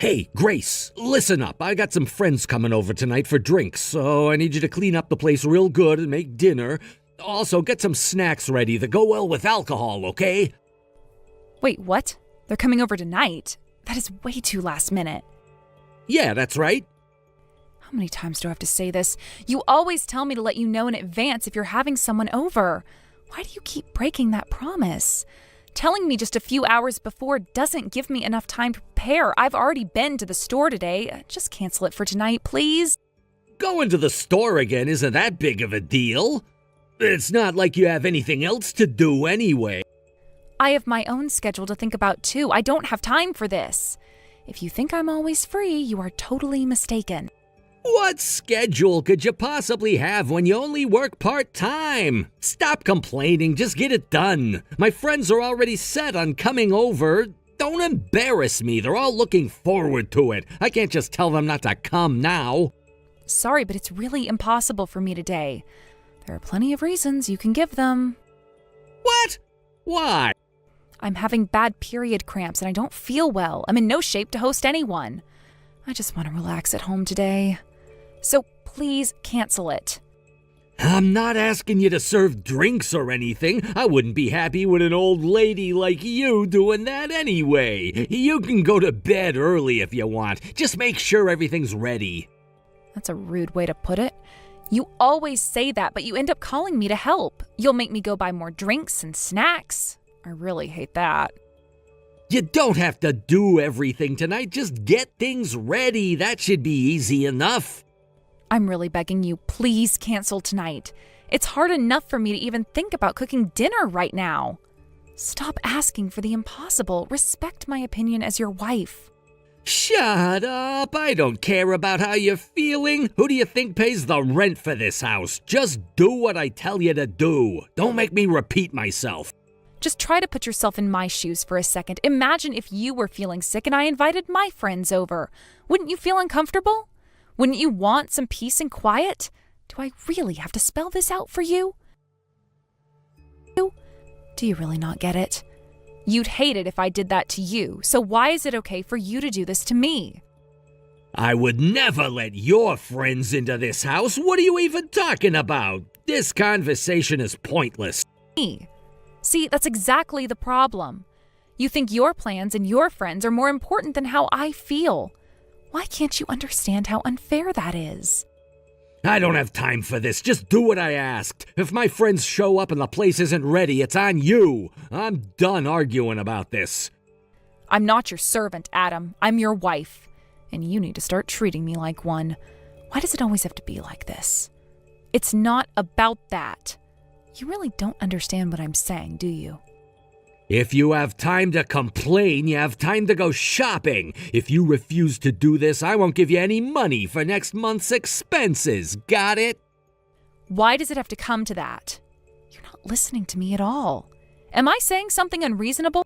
Hey, Grace, listen up. I got some friends coming over tonight for drinks, so I need you to clean up the place real good and make dinner. Also, get some snacks ready that go well with alcohol, okay? Wait, what? They're coming over tonight? That is way too last minute. Yeah, that's right. How many times do I have to say this? You always tell me to let you know in advance if you're having someone over. Why do you keep breaking that promise? Telling me just a few hours before doesn't give me enough time to prepare. I've already been to the store today. Just cancel it for tonight, please. Going to the store again isn't that big of a deal. It's not like you have anything else to do anyway. I have my own schedule to think about too. I don't have time for this. If you think I'm always free, you are totally mistaken. What schedule could you possibly have when you only work part-time? Stop complaining, just get it done. My friends are already set on coming over. Don't embarrass me, they're all looking forward to it. I can't just tell them not to come now. Sorry, but it's really impossible for me today. There are plenty of reasons you can give them. What? Why? I'm having bad period cramps and I don't feel well. I'm in no shape to host anyone. I just want to relax at home today. So please cancel it. I'm not asking you to serve drinks or anything. I wouldn't be happy with an old lady like you doing that anyway. You can go to bed early if you want. Just make sure everything's ready. That's a rude way to put it. You always say that, but you end up calling me to help. You'll make me go buy more drinks and snacks. I really hate that. You don't have to do everything tonight. Just get things ready. That should be easy enough. I'm really begging you, please cancel tonight. It's hard enough for me to even think about cooking dinner right now. Stop asking for the impossible. Respect my opinion as your wife. Shut up. I don't care about how you're feeling. Who do you think pays the rent for this house? Just do what I tell you to do. Don't make me repeat myself. Just try to put yourself in my shoes for a second. Imagine if you were feeling sick and I invited my friends over. Wouldn't you feel uncomfortable? Wouldn't you want some peace and quiet? Do I really have to spell this out for you? Do you really not get it? You'd hate it if I did that to you, so why is it okay for you to do this to me? I would never let your friends into this house. What are you even talking about? This conversation is pointless. See, that's exactly the problem. You think your plans and your friends are more important than how I feel. Why can't you understand how unfair that is? I don't have time for this. Just do what I asked. If my friends show up and the place isn't ready, it's on you. I'm done arguing about this. I'm not your servant, Adam. I'm your wife. And you need to start treating me like one. Why does it always have to be like this? It's not about that. You really don't understand what I'm saying, do you? If you have time to complain, you have time to go shopping. If you refuse to do this, I won't give you any money for next month's expenses. Got it? Why does it have to come to that? You're not listening to me at all. Am I saying something unreasonable?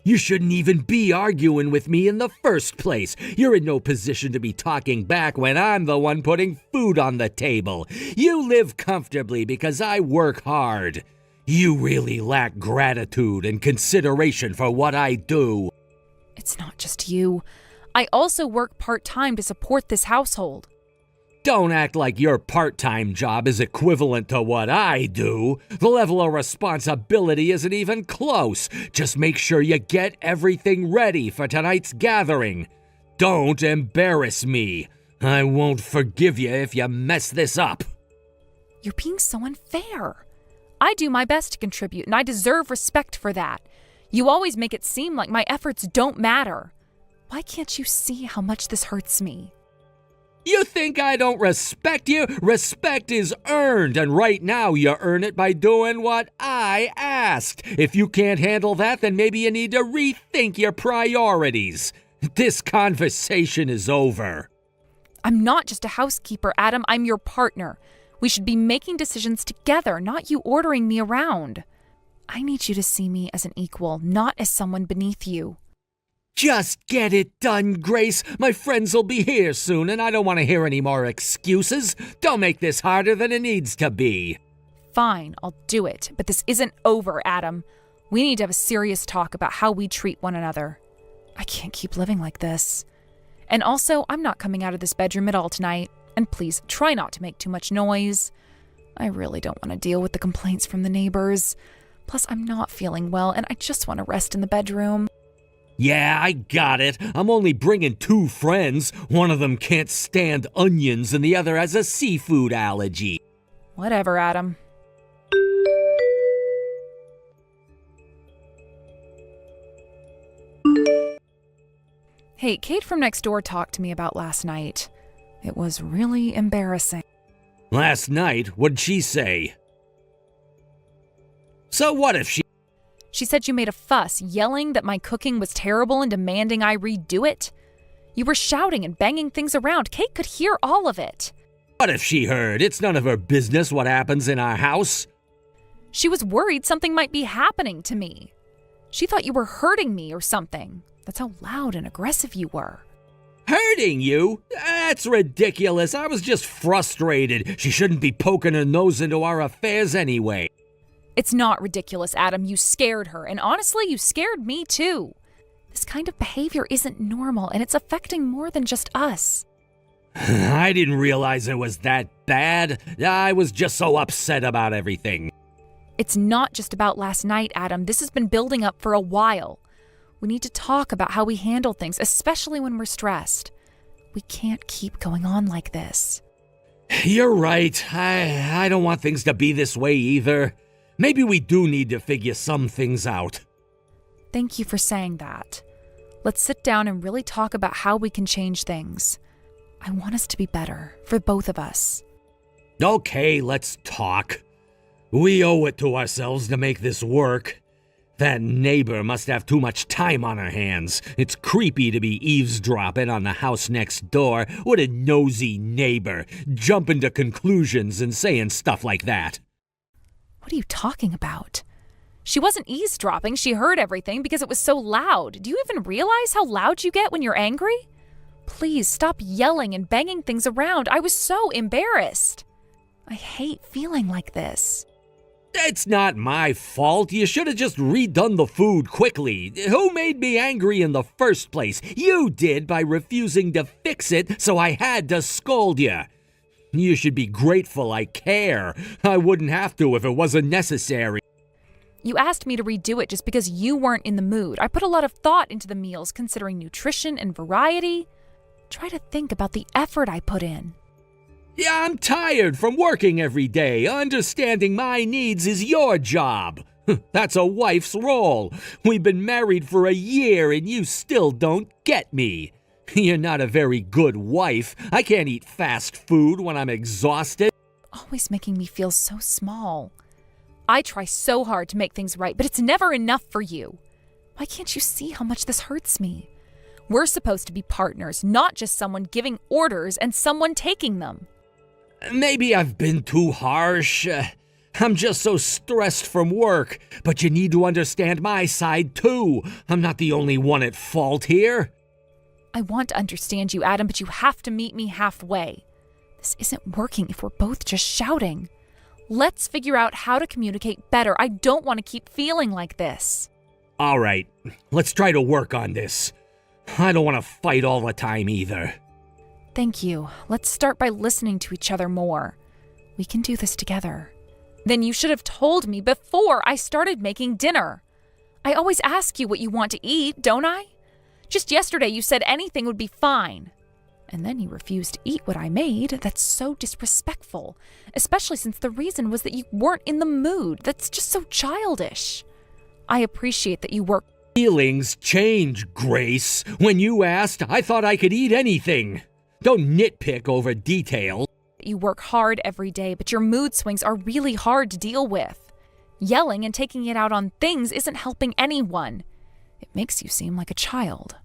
You shouldn't even be arguing with me in the first place. You're in no position to be talking back when I'm the one putting food on the table. You live comfortably because I work hard. You really lack gratitude and consideration for what I do. It's not just you. I also work part-time to support this household. Don't act like your part-time job is equivalent to what I do. The level of responsibility isn't even close. Just make sure you get everything ready for tonight's gathering. Don't embarrass me. I won't forgive you if you mess this up. You're being so unfair. I do my best to contribute, and I deserve respect for that. You always make it seem like my efforts don't matter. Why can't you see how much this hurts me? You think I don't respect you? Respect is earned, and right now you earn it by doing what I asked. If you can't handle that, then maybe you need to rethink your priorities. This conversation is over. I'm not just a housekeeper, Adam. I'm your partner. We should be making decisions together, not you ordering me around. I need you to see me as an equal, not as someone beneath you. Just get it done, Grace. My friends will be here soon, and I don't want to hear any more excuses. Don't make this harder than it needs to be. Fine, I'll do it. But this isn't over, Adam. We need to have a serious talk about how we treat one another. I can't keep living like this. And also, I'm not coming out of this bedroom at all tonight. And please, try not to make too much noise. I really don't want to deal with the complaints from the neighbors. Plus, I'm not feeling well, and I just want to rest in the bedroom. Yeah, I got it. I'm only bringing 2 friends. One of them can't stand onions and the other has a seafood allergy. Whatever, Adam. Hey, Kate from next door talked to me about last night. It was really embarrassing. Last night? What'd she say? So what if she... She said you made a fuss, yelling that my cooking was terrible and demanding I redo it. You were shouting and banging things around. Kate could hear all of it. What if she heard? It's none of her business what happens in our house. She was worried something might be happening to me. She thought you were hurting me or something. That's how loud and aggressive you were. Hurting you? That's ridiculous. I was just frustrated. She shouldn't be poking her nose into our affairs anyway. It's not ridiculous, Adam. You scared her, and honestly, you scared me too. This kind of behavior isn't normal, and it's affecting more than just us. I didn't realize it was that bad. I was just so upset about everything. It's not just about last night, Adam. This has been building up for a while. We need to talk about how we handle things, especially when we're stressed. We can't keep going on like this. You're right. I don't want things to be this way either. Maybe we do need to figure some things out. Thank you for saying that. Let's sit down and really talk about how we can change things. I want us to be better, for both of us. Okay, let's talk. We owe it to ourselves to make this work. That neighbor must have too much time on her hands. It's creepy to be eavesdropping on the house next door. What a nosy neighbor, jumping to conclusions and saying stuff like that. What are you talking about? She wasn't eavesdropping. She heard everything because it was so loud. Do you even realize how loud you get when you're angry? Please stop yelling and banging things around. I was so embarrassed. I hate feeling like this. It's not my fault. You should have just redone the food quickly. Who made me angry in the first place? You did by refusing to fix it, so I had to scold you. You should be grateful I care. I wouldn't have to if it wasn't necessary. You asked me to redo it just because you weren't in the mood. I put a lot of thought into the meals, considering nutrition and variety. Try to think about the effort I put in. Yeah, I'm tired from working every day. Understanding my needs is your job. That's a wife's role. We've been married for a year and you still don't get me. You're not a very good wife. I can't eat fast food when I'm exhausted. Always making me feel so small. I try so hard to make things right, but it's never enough for you. Why can't you see how much this hurts me? We're supposed to be partners, not just someone giving orders and someone taking them. Maybe I've been too harsh. I'm just so stressed from work. But you need to understand my side too. I'm not the only one at fault here. I want to understand you, Adam, but you have to meet me halfway. This isn't working if we're both just shouting. Let's figure out how to communicate better. I don't want to keep feeling like this. All right, let's try to work on this. I don't want to fight all the time either. Thank you. Let's start by listening to each other more. We can do this together. Then you should have told me before I started making dinner. I always ask you what you want to eat, don't I? Just yesterday you said anything would be fine. And then you refused to eat what I made. That's so disrespectful, especially since the reason was that you weren't in the mood. That's just so childish. I appreciate that you work. Feelings change, Grace. When you asked, I thought I could eat anything. Don't nitpick over details. You work hard every day, but your mood swings are really hard to deal with. Yelling and taking it out on things isn't helping anyone. It makes you seem like a child.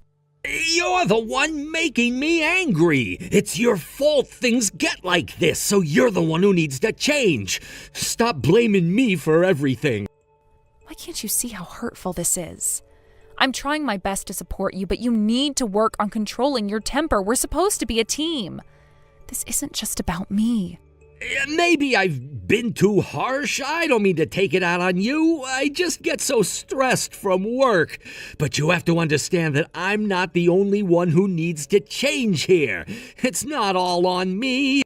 You're the one making me angry. It's your fault things get like this, so you're the one who needs to change. Stop blaming me for everything. Why can't you see how hurtful this is? I'm trying my best to support you, but you need to work on controlling your temper. We're supposed to be a team. This isn't just about me. Maybe I've been too harsh. I don't mean to take it out on you. I just get so stressed from work. But you have to understand that I'm not the only one who needs to change here. It's not all on me.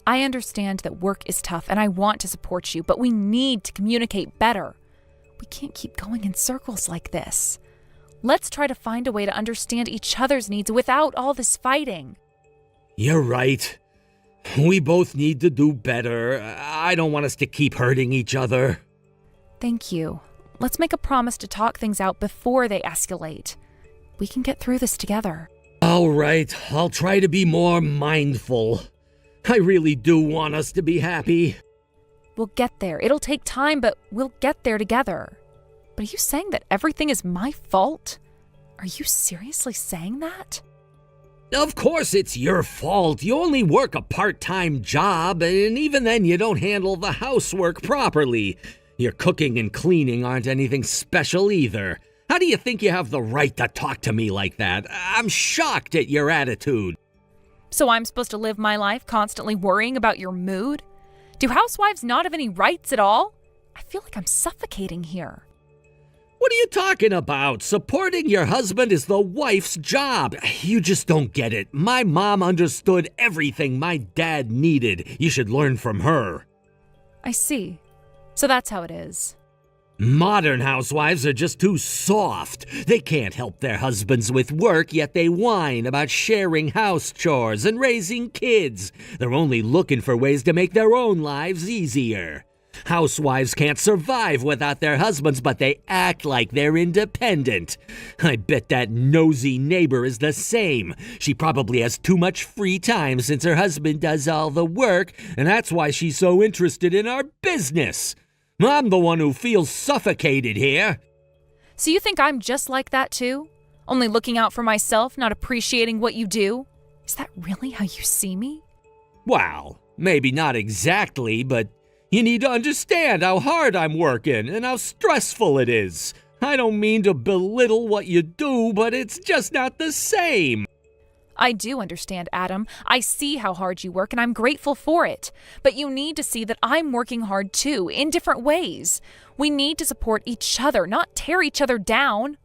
I understand that work is tough and I want to support you, but we need to communicate better. We can't keep going in circles like this. Let's try to find a way to understand each other's needs without all this fighting. You're right. We both need to do better. I don't want us to keep hurting each other. Thank you. Let's make a promise to talk things out before they escalate. We can get through this together. All right, I'll try to be more mindful. I really do want us to be happy. We'll get there. It'll take time, but we'll get there together. But are you saying that everything is my fault? Are you seriously saying that? Of course it's your fault. You only work a part-time job, and even then you don't handle the housework properly. Your cooking and cleaning aren't anything special either. How do you think you have the right to talk to me like that? I'm shocked at your attitude. So I'm supposed to live my life constantly worrying about your mood? Do housewives not have any rights at all? I feel like I'm suffocating here. What are you talking about? Supporting your husband is the wife's job. You just don't get it. My mom understood everything my dad needed. You should learn from her. I see. So that's how it is. Modern housewives are just too soft. They can't help their husbands with work, yet they whine about sharing house chores and raising kids. They're only looking for ways to make their own lives easier. Housewives can't survive without their husbands, but they act like they're independent. I bet that nosy neighbor is the same. She probably has too much free time since her husband does all the work, and that's why she's so interested in our business. I'm the one who feels suffocated here. So you think I'm just like that too? Only looking out for myself, not appreciating what you do? Is that really how you see me? Well, maybe not exactly, but you need to understand how hard I'm working and how stressful it is. I don't mean to belittle what you do, but it's just not the same. I do understand, Adam. I see how hard you work and I'm grateful for it. But you need to see that I'm working hard too, in different ways. We need to support each other, not tear each other down.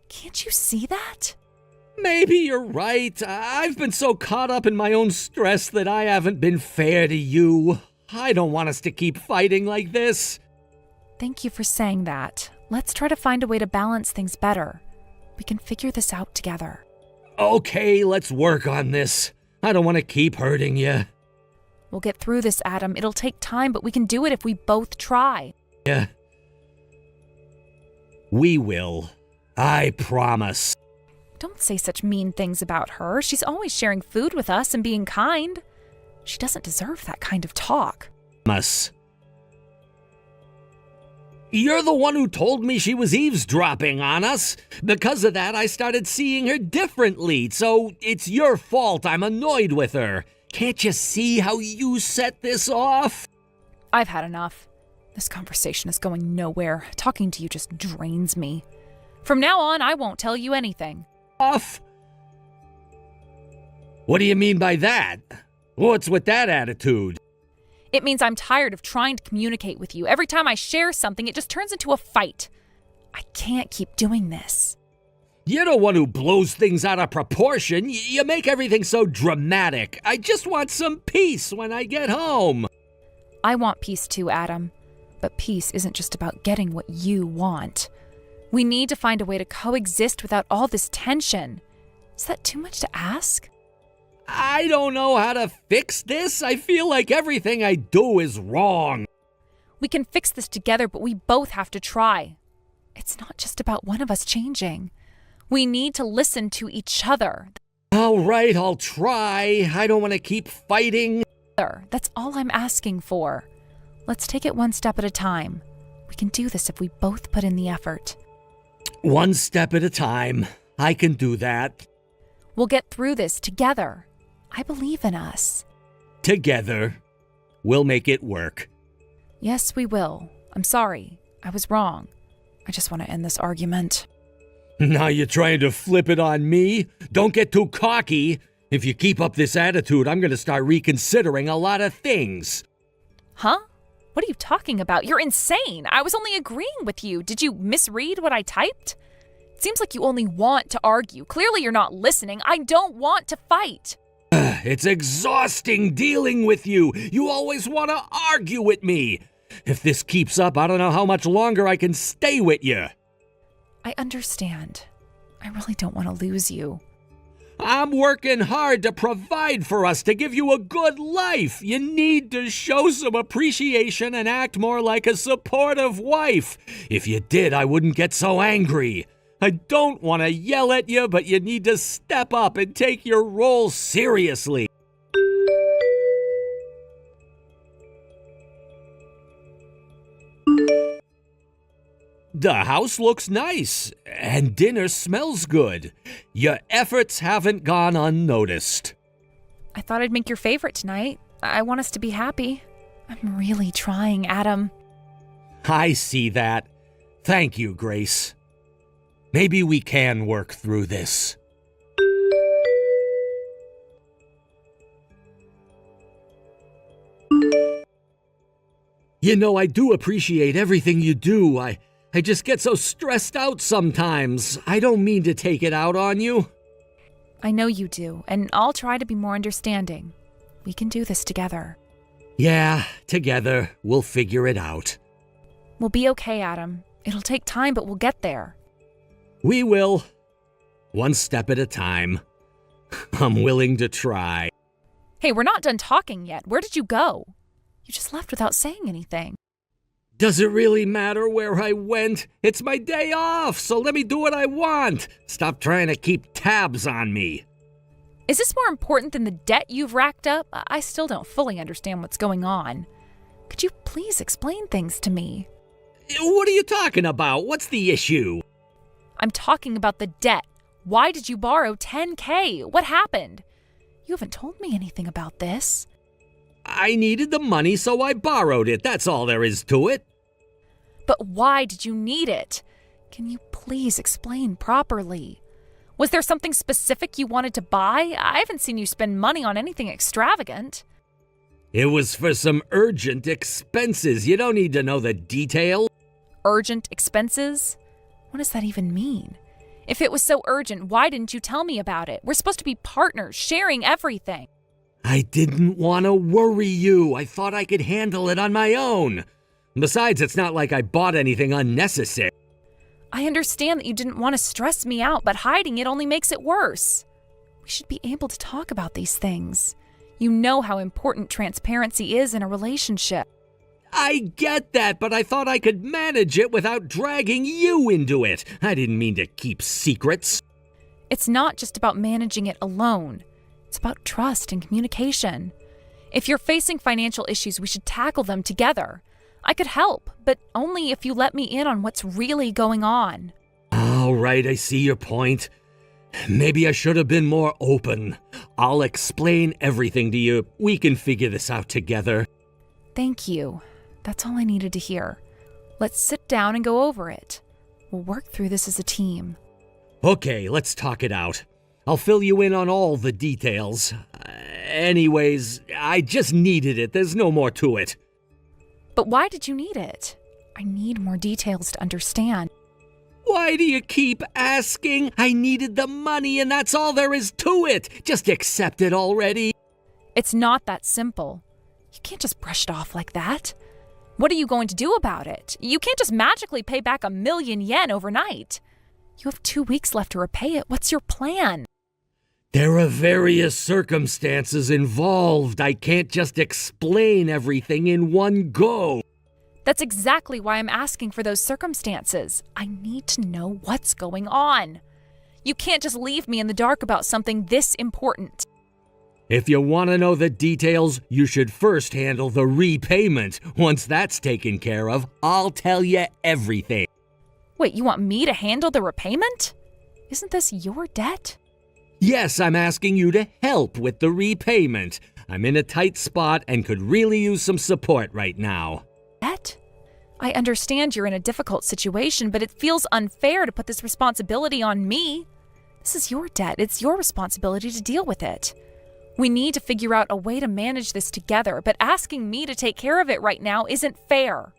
Can't you see that? Maybe you're right. I've been so caught up in my own stress that I haven't been fair to you. I don't want us to keep fighting like this. Thank you for saying that. Let's try to find a way to balance things better. We can figure this out together. Okay, let's work on this. I don't want to keep hurting you. We'll get through this, Adam. It'll take time, but we can do it if we both try. Yeah. We will. I promise. Don't say such mean things about her. She's always sharing food with us and being kind. She doesn't deserve that kind of talk. You're the one who told me she was eavesdropping on us. Because of that, I started seeing her differently, so it's your fault I'm annoyed with her. Can't you see how you set this off? I've had enough. This conversation is going nowhere. Talking to you just drains me. From now on, I won't tell you anything. Off? What do you mean by that? What's with that attitude? It means I'm tired of trying to communicate with you. Every time I share something, it just turns into a fight. I can't keep doing this. You're the one who blows things out of proportion. You make everything so dramatic. I just want some peace when I get home. I want peace too, Adam. But peace isn't just about getting what you want. We need to find a way to coexist without all this tension. Is that too much to ask? I don't know how to fix this. I feel like everything I do is wrong. We can fix this together, but we both have to try. It's not just about one of us changing. We need to listen to each other. All right, I'll try. I don't want to keep fighting. That's all I'm asking for. Let's take it one step at a time. We can do this if we both put in the effort. One step at a time. I can do that. We'll get through this together. I believe in us. Together, we'll make it work. Yes, we will. I'm sorry. I was wrong. I just want to end this argument. Now you're trying to flip it on me? Don't get too cocky. If you keep up this attitude, I'm gonna start reconsidering a lot of things. Huh? What are you talking about? You're insane. I was only agreeing with you. Did you misread what I typed? It seems like you only want to argue. Clearly you're not listening. I don't want to fight. It's exhausting dealing with you. You always want to argue with me. If this keeps up, I don't know how much longer I can stay with you. I understand. I really don't want to lose you. I'm working hard to provide for us, to give you a good life. You need to show some appreciation and act more like a supportive wife. If you did, I wouldn't get so angry. I don't want to yell at you, but you need to step up and take your role seriously. The house looks nice, and dinner smells good. Your efforts haven't gone unnoticed. I thought I'd make your favorite tonight. I want us to be happy. I'm really trying, Adam. I see that. Thank you, Grace. Maybe we can work through this. You know, I do appreciate everything you do. I just get so stressed out sometimes. I don't mean to take it out on you. I know you do, and I'll try to be more understanding. We can do this together. Yeah, together, we'll figure it out. We'll be okay, Adam. It'll take time, but we'll get there. We will. One step at a time. I'm willing to try. Hey, we're not done talking yet. Where did you go? You just left without saying anything. Does it really matter where I went? It's my day off, so let me do what I want. Stop trying to keep tabs on me. Is this more important than the debt you've racked up? I still don't fully understand what's going on. Could you please explain things to me? What are you talking about? What's the issue? I'm talking about the debt. Why did you borrow $10,000? What happened? You haven't told me anything about this. I needed the money, so I borrowed it. That's all there is to it. But why did you need it? Can you please explain properly? Was there something specific you wanted to buy? I haven't seen you spend money on anything extravagant. It was for some urgent expenses. You don't need to know the detail. Urgent expenses? What does that even mean? If it was so urgent, why didn't you tell me about it? We're supposed to be partners, sharing everything. I didn't want to worry you. I thought I could handle it on my own. Besides, it's not like I bought anything unnecessary. I understand that you didn't want to stress me out, but hiding it only makes it worse. We should be able to talk about these things. You know how important transparency is in a relationship. I get that, but I thought I could manage it without dragging you into it. I didn't mean to keep secrets. It's not just about managing it alone. It's about trust and communication. If you're facing financial issues, we should tackle them together. I could help, but only if you let me in on what's really going on. All right, I see your point. Maybe I should have been more open. I'll explain everything to you. We can figure this out together. Thank you. That's all I needed to hear. Let's sit down and go over it. We'll work through this as a team. Okay, let's talk it out. I'll fill you in on all the details. Anyways, I just needed it. There's no more to it. But why did you need it? I need more details to understand. Why do you keep asking? I needed the money and that's all there is to it. Just accept it already. It's not that simple. You can't just brush it off like that. What are you going to do about it? You can't just magically pay back 1,000,000 yen overnight. You have 2 weeks left to repay it. What's your plan? There are various circumstances involved. I can't just explain everything in one go. That's exactly why I'm asking for those circumstances. I need to know what's going on. You can't just leave me in the dark about something this important. If you want to know the details, you should first handle the repayment. Once that's taken care of, I'll tell you everything. Wait, you want me to handle the repayment? Isn't this your debt? Yes, I'm asking you to help with the repayment. I'm in a tight spot and could really use some support right now. Debt? I understand you're in a difficult situation, but it feels unfair to put this responsibility on me. This is your debt. It's your responsibility to deal with it. We need to figure out a way to manage this together, but asking me to take care of it right now isn't fair.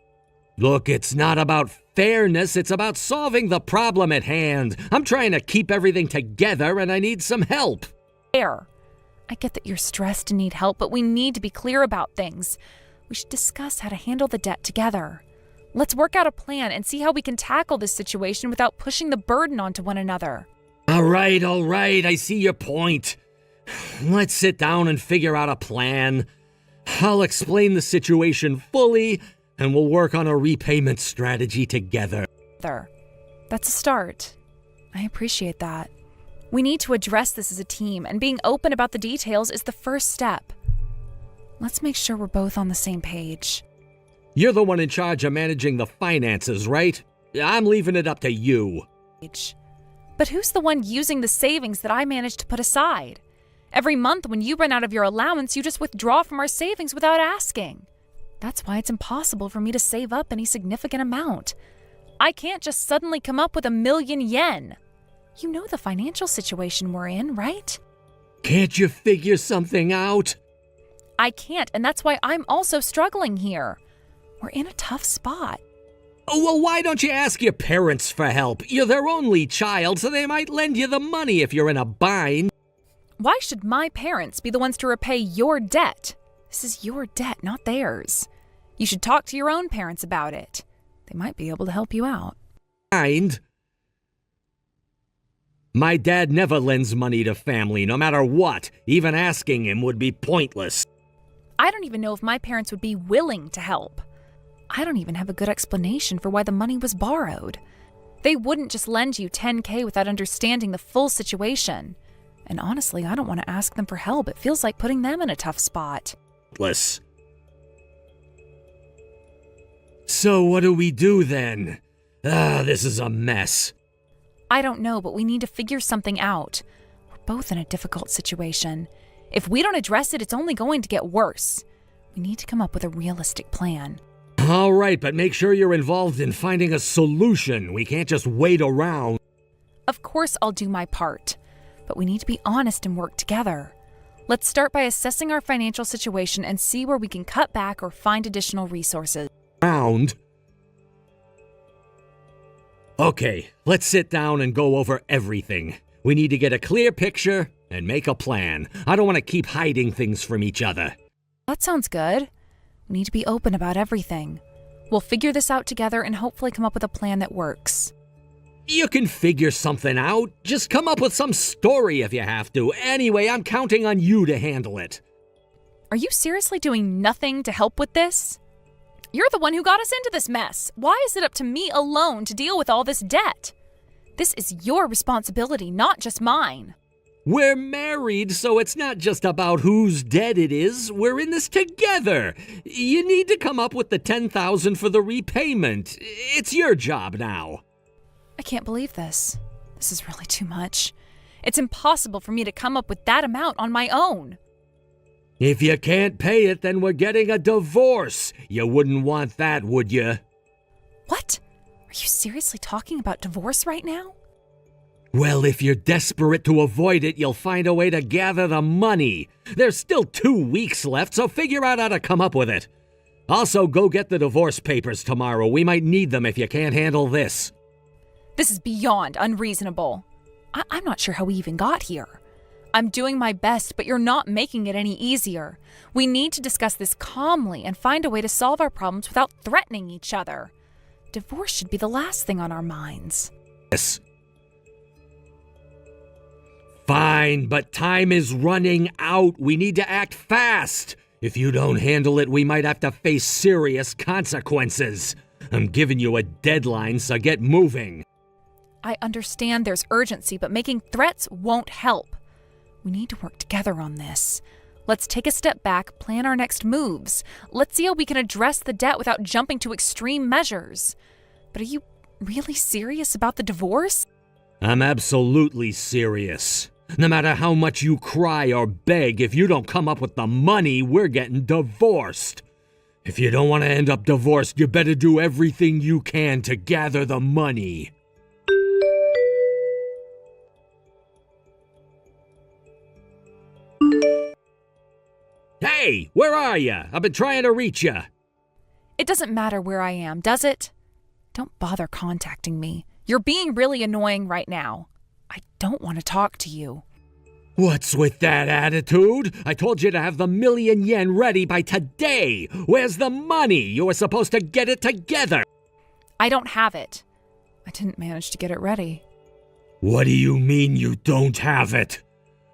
Look, it's not about fairness, it's about solving the problem at hand. I'm trying to keep everything together and I need some help. Fair. I get that you're stressed and need help, but we need to be clear about things. We should discuss how to handle the debt together. Let's work out a plan and see how we can tackle this situation without pushing the burden onto one another. All right, I see your point. Let's sit down and figure out a plan. I'll explain the situation fully, and we'll work on a repayment strategy together. That's a start. I appreciate that. We need to address this as a team, and being open about the details is the first step. Let's make sure we're both on the same page. You're the one in charge of managing the finances, right? I'm leaving it up to you. But who's the one using the savings that I managed to put aside? Every month when you run out of your allowance, you just withdraw from our savings without asking. That's why it's impossible for me to save up any significant amount. I can't just suddenly come up with 1,000,000 yen. You know the financial situation we're in, right? Can't you figure something out? I can't, and that's why I'm also struggling here. We're in a tough spot. Oh, well, why don't you ask your parents for help? You're their only child, so they might lend you the money if you're in a bind. Why should my parents be the ones to repay your debt? This is your debt, not theirs. You should talk to your own parents about it. They might be able to help you out. Bind? My dad never lends money to family, no matter what. Even asking him would be pointless. I don't even know if my parents would be willing to help. I don't even have a good explanation for why the money was borrowed. They wouldn't just lend you 10K without understanding the full situation. And honestly, I don't want to ask them for help. It feels like putting them in a tough spot. So what do we do then? This is a mess. I don't know, but we need to figure something out. We're both in a difficult situation. If we don't address it, it's only going to get worse. We need to come up with a realistic plan. All right, but make sure you're involved in finding a solution. We can't just wait around. Of course I'll do my part, but we need to be honest and work together. Let's start by assessing our financial situation and see where we can cut back or find additional resources. Okay, let's sit down and go over everything. We need to get a clear picture and make a plan. I don't want to keep hiding things from each other. That sounds good. We need to be open about everything. We'll figure this out together and hopefully come up with a plan that works. You can figure something out. Just come up with some story if you have to. Anyway, I'm counting on you to handle it. Are you seriously doing nothing to help with this? You're the one who got us into this mess. Why is it up to me alone to deal with all this debt? This is your responsibility, not just mine. We're married, so it's not just about whose debt it is. We're in this together. You need to come up with the $10,000 for the repayment. It's your job now. I can't believe this. This is really too much. It's impossible for me to come up with that amount on my own. If you can't pay it, then we're getting a divorce. You wouldn't want that, would you? What? Are you seriously talking about divorce right now? Well, if you're desperate to avoid it, you'll find a way to gather the money. There's still 2 weeks left, so figure out how to come up with it. Also, go get the divorce papers tomorrow. We might need them if you can't handle this. This is beyond unreasonable. I'm not sure how we even got here. I'm doing my best, but you're not making it any easier. We need to discuss this calmly and find a way to solve our problems without threatening each other. Divorce should be the last thing on our minds. Yes. Fine, but time is running out. We need to act fast. If you don't handle it, we might have to face serious consequences. I'm giving you a deadline, so get moving. I understand there's urgency, but making threats won't help. We need to work together on this. Let's take a step back, plan our next moves. Let's see how we can address the debt without jumping to extreme measures. But are you really serious about the divorce? I'm absolutely serious. No matter how much you cry or beg, if you don't come up with the money, we're getting divorced. If you don't want to end up divorced, you better do everything you can to gather the money. Hey, where are you? I've been trying to reach you. It doesn't matter where I am, does it? Don't bother contacting me. You're being really annoying right now. I don't want to talk to you. What's with that attitude? I told you to have the million yen ready by today. Where's the money? You were supposed to get it together. I don't have it. I didn't manage to get it ready. What do you mean you don't have it?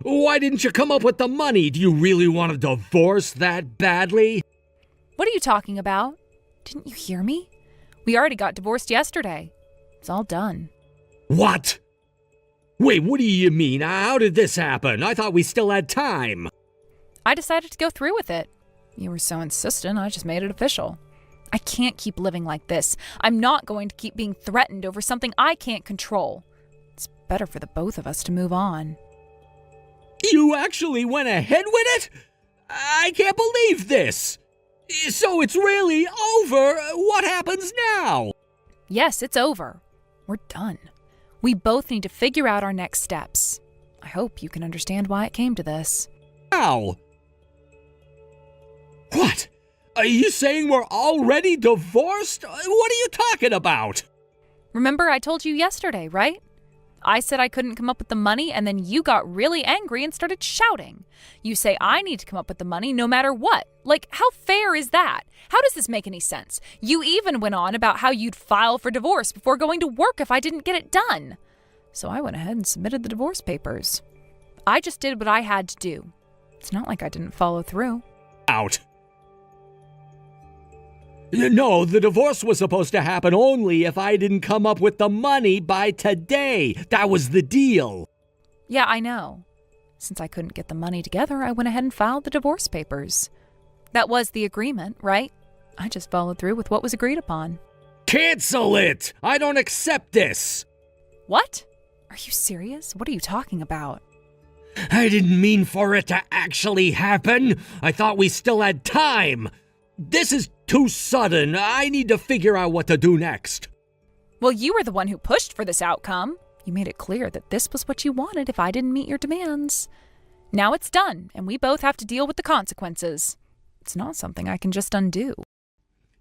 Why didn't you come up with the money? Do you really want a divorce that badly? What are you talking about? Didn't you hear me? We already got divorced yesterday. It's all done. What? Wait, what do you mean? How did this happen? I thought we still had time. I decided to go through with it. You were so insistent, I just made it official. I can't keep living like this. I'm not going to keep being threatened over something I can't control. It's better for the both of us to move on. You actually went ahead with it? I can't believe this. So it's really over. What happens now? Yes, it's over. We're done. We both need to figure out our next steps. I hope you can understand why it came to this. How? What? Are you saying we're already divorced? What are you talking about? Remember I told you yesterday, right? I said I couldn't come up with the money, and then you got really angry and started shouting. You say I need to come up with the money no matter what. Like, how fair is that? How does this make any sense? You even went on about how you'd file for divorce before going to work if I didn't get it done. So I went ahead and submitted the divorce papers. I just did what I had to do. It's not like I didn't follow through. Out. No, the divorce was supposed to happen only if I didn't come up with the money by today. That was the deal. Yeah, I know. Since I couldn't get the money together, I went ahead and filed the divorce papers. That was the agreement, right? I just followed through with what was agreed upon. Cancel it! I don't accept this! What? Are you serious? What are you talking about? I didn't mean for it to actually happen. I thought we still had time. This is too sudden. I need to figure out what to do next. Well, you were the one who pushed for this outcome. You made it clear that this was what you wanted if I didn't meet your demands. Now it's done, and we both have to deal with the consequences. It's not something I can just undo.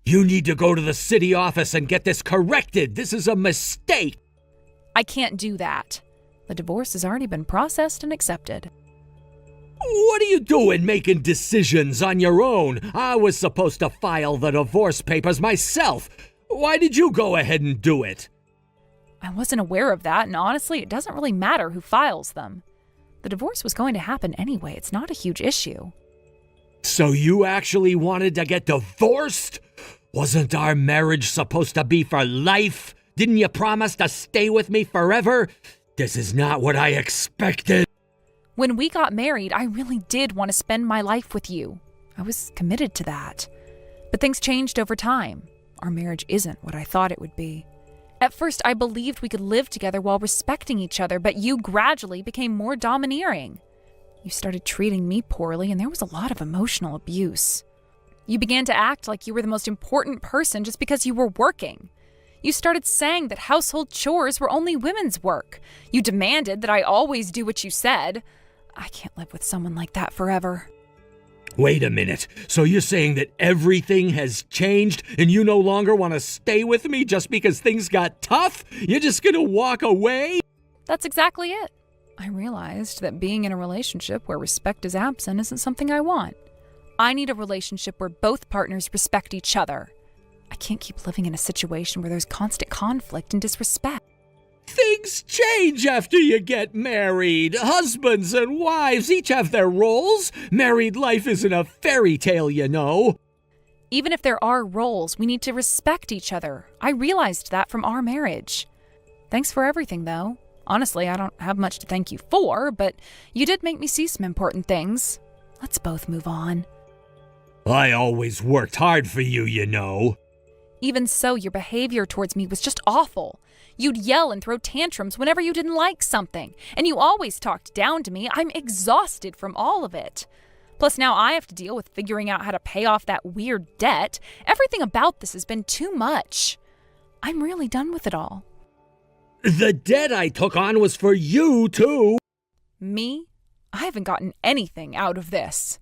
You need to go to the city office and get this corrected. This is a mistake. I can't do that. The divorce has already been processed and accepted. What are you doing making decisions on your own? I was supposed to file the divorce papers myself. Why did you go ahead and do it? I wasn't aware of that, and honestly, it doesn't really matter who files them. The divorce was going to happen anyway. It's not a huge issue. So you actually wanted to get divorced? Wasn't our marriage supposed to be for life? Didn't you promise to stay with me forever? This is not what I expected. When we got married, I really did want to spend my life with you. I was committed to that. But things changed over time. Our marriage isn't what I thought it would be. At first, I believed we could live together while respecting each other, but you gradually became more domineering. You started treating me poorly, and there was a lot of emotional abuse. You began to act like you were the most important person just because you were working. You started saying that household chores were only women's work. You demanded that I always do what you said. I can't live with someone like that forever. Wait a minute. So you're saying that everything has changed and you no longer want to stay with me just because things got tough? You're just gonna walk away? That's exactly it. I realized that being in a relationship where respect is absent isn't something I want. I need a relationship where both partners respect each other. I can't keep living in a situation where there's constant conflict and disrespect. Things change after you get married. Husbands and wives each have their roles. Married life isn't a fairy tale, you know. Even if there are roles, we need to respect each other. I realized that from our marriage. Thanks for everything, though. Honestly, I don't have much to thank you for, but you did make me see some important things. Let's both move on. I always worked hard for you, you know. Even so, your behavior towards me was just awful. You'd yell and throw tantrums whenever you didn't like something, and you always talked down to me. I'm exhausted from all of it. Plus, now I have to deal with figuring out how to pay off that weird debt. Everything about this has been too much. I'm really done with it all. The debt I took on was for you, too. Me? I haven't gotten anything out of this.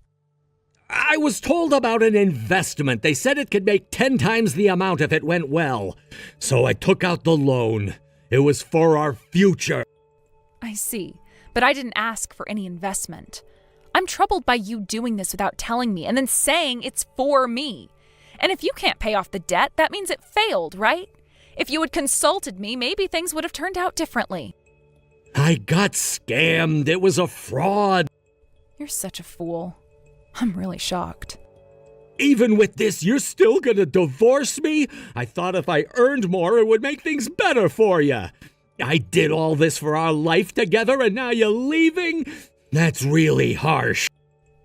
I was told about an investment. They said it could make 10 times the amount if it went well. So I took out the loan. It was for our future. I see, but I didn't ask for any investment. I'm troubled by you doing this without telling me and then saying it's for me. And if you can't pay off the debt, that means it failed, right? If you had consulted me, maybe things would have turned out differently. I got scammed. It was a fraud. You're such a fool. I'm really shocked. Even with this, you're still gonna divorce me? I thought if I earned more, it would make things better for you. I did all this for our life together, and now you're leaving? That's really harsh.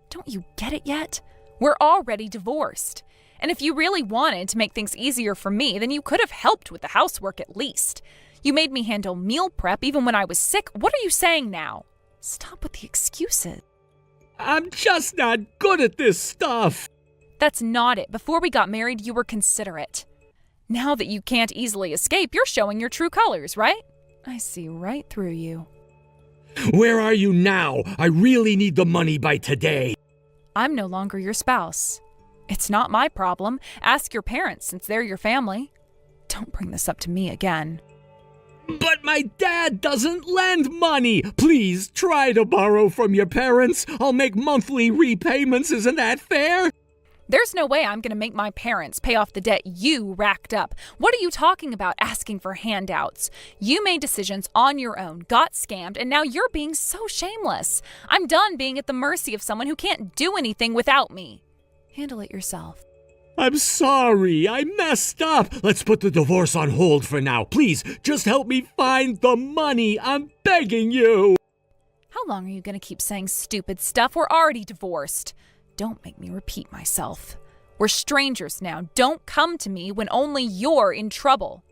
Don't you get it yet? We're already divorced. And if you really wanted to make things easier for me, then you could have helped with the housework at least. You made me handle meal prep even when I was sick. What are you saying now? Stop with the excuses. I'm just not good at this stuff. That's not it. Before we got married, you were considerate. Now that you can't easily escape, you're showing your true colors, right? I see right through you. Where are you now? I really need the money by today. I'm no longer your spouse. It's not my problem. Ask your parents since they're your family. Don't bring this up to me again. But my dad doesn't lend money. Please try to borrow from your parents. I'll make monthly repayments. Isn't that fair? There's no way I'm going to make my parents pay off the debt you racked up. What are you talking about asking for handouts? You made decisions on your own, got scammed, and now you're being so shameless. I'm done being at the mercy of someone who can't do anything without me. Handle it yourself. I'm sorry. I messed up. Let's put the divorce on hold for now. Please, just help me find the money. I'm begging you. How long are you going to keep saying stupid stuff? We're already divorced. Don't make me repeat myself. We're strangers now. Don't come to me when only you're in trouble.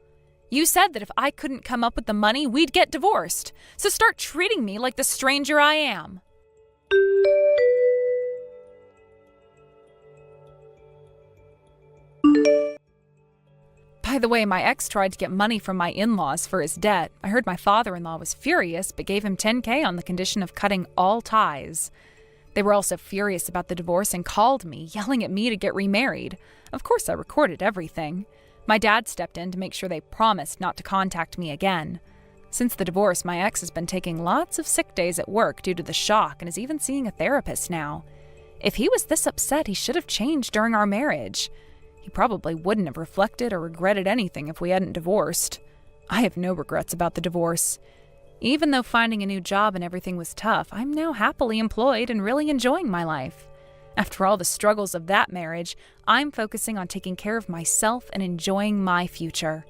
You said that if I couldn't come up with the money, we'd get divorced. So start treating me like the stranger I am. By the way, my ex tried to get money from my in-laws for his debt. I heard my father-in-law was furious, but gave him $10,000 on the condition of cutting all ties. They were also furious about the divorce and called me, yelling at me to get remarried. Of course, I recorded everything. My dad stepped in to make sure they promised not to contact me again. Since the divorce, my ex has been taking lots of sick days at work due to the shock and is even seeing a therapist now. If he was this upset, he should have changed during our marriage. He probably wouldn't have reflected or regretted anything if we hadn't divorced. I have no regrets about the divorce. Even though finding a new job and everything was tough, I'm now happily employed and really enjoying my life. After all the struggles of that marriage, I'm focusing on taking care of myself and enjoying my future.